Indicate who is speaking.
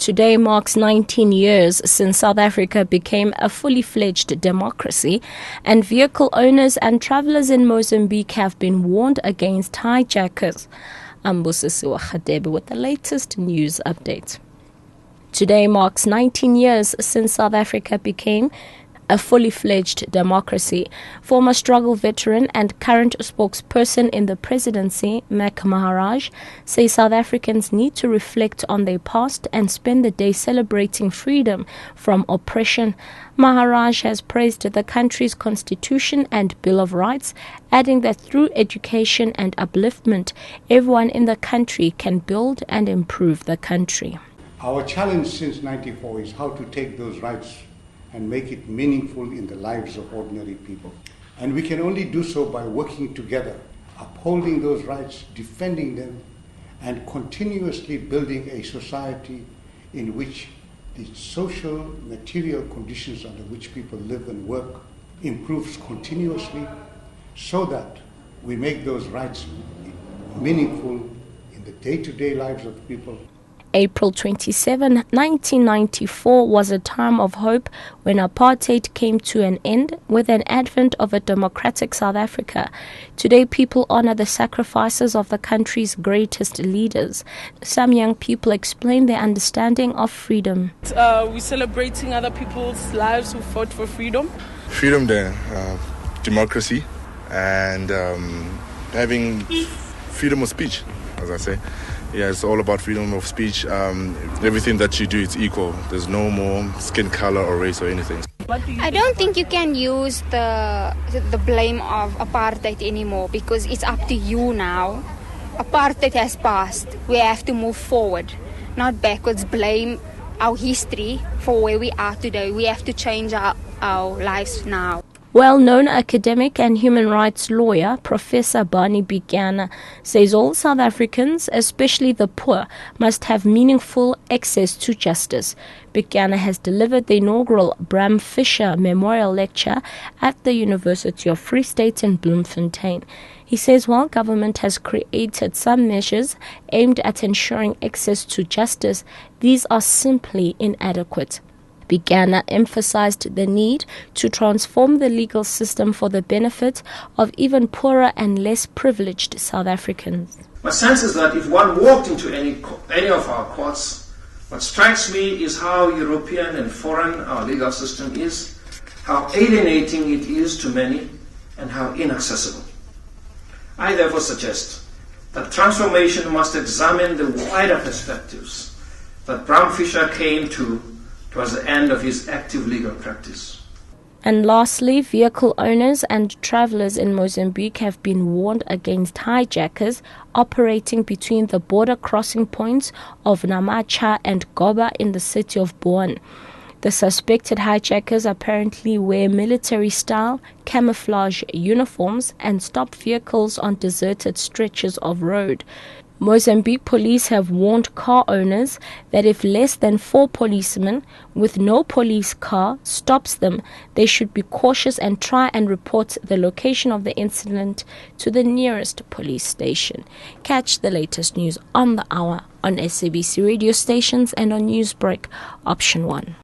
Speaker 1: Today marks 19 years since South Africa became a fully fledged democracy, and vehicle owners and travelers in Mozambique have been warned against hijackers. I'm Busisiwa Khadebe with the latest news update. Today marks 19 years since South Africa became a fully fledged democracy. Former struggle veteran and current spokesperson in the presidency, Mac Maharaj, says South Africans need to reflect on their past and spend the day celebrating freedom from oppression. Maharaj has praised the country's constitution and Bill of Rights, adding that through education and upliftment, everyone in the country can build and improve the country.
Speaker 2: Our challenge since '94 is how to take those rights and make it meaningful in the lives of ordinary people. And we can only do so by working together, upholding those rights, defending them, and continuously building a society in which the social, material conditions under which people live and work improves continuously, so that we make those rights meaningful in the day-to-day lives of people.
Speaker 1: April 27, 1994 was a time of hope when apartheid came to an end with an advent of a democratic South Africa. Today, people honor the sacrifices of the country's greatest leaders. Some young people explain their understanding of freedom.
Speaker 3: We're celebrating other people's lives who fought for freedom.
Speaker 4: Freedom there, democracy, and having freedom of speech, as I say. Yeah, it's all about freedom of speech. Everything that you do is equal. There's no more skin color or race or anything.
Speaker 5: I don't think you can use the blame of apartheid anymore, because it's up to you now. Apartheid has passed. We have to move forward, not backwards. Blame our history for where we are today. We have to change our lives now.
Speaker 1: Well-known academic and human rights lawyer Professor Barney Bigana says all South Africans, especially the poor, must have meaningful access to justice. Bigana has delivered the inaugural Bram Fischer Memorial Lecture at the University of Free State in Bloemfontein. He says while government has created some measures aimed at ensuring access to justice, these are simply inadequate. Bigana emphasized the need to transform the legal system for the benefit of even poorer and less privileged South Africans.
Speaker 6: My sense is that if one walked into any of our courts, what strikes me is how European and foreign our legal system is, how alienating it is to many, and how inaccessible. I therefore suggest that transformation must examine the wider perspectives that Bram Fischer came to towards the end of his active legal practice.
Speaker 1: And lastly, vehicle owners and travelers in Mozambique have been warned against hijackers operating between the border crossing points of Namacha and Goba in the city of Boan. The suspected hijackers apparently wear military-style camouflage uniforms and stop vehicles on deserted stretches of road. Mozambique police have warned car owners that if less than 4 policemen with no police car stops them, they should be cautious and try and report the location of the incident to the nearest police station. Catch the latest news on the hour on SABC radio stations and on Newsbreak Option 1.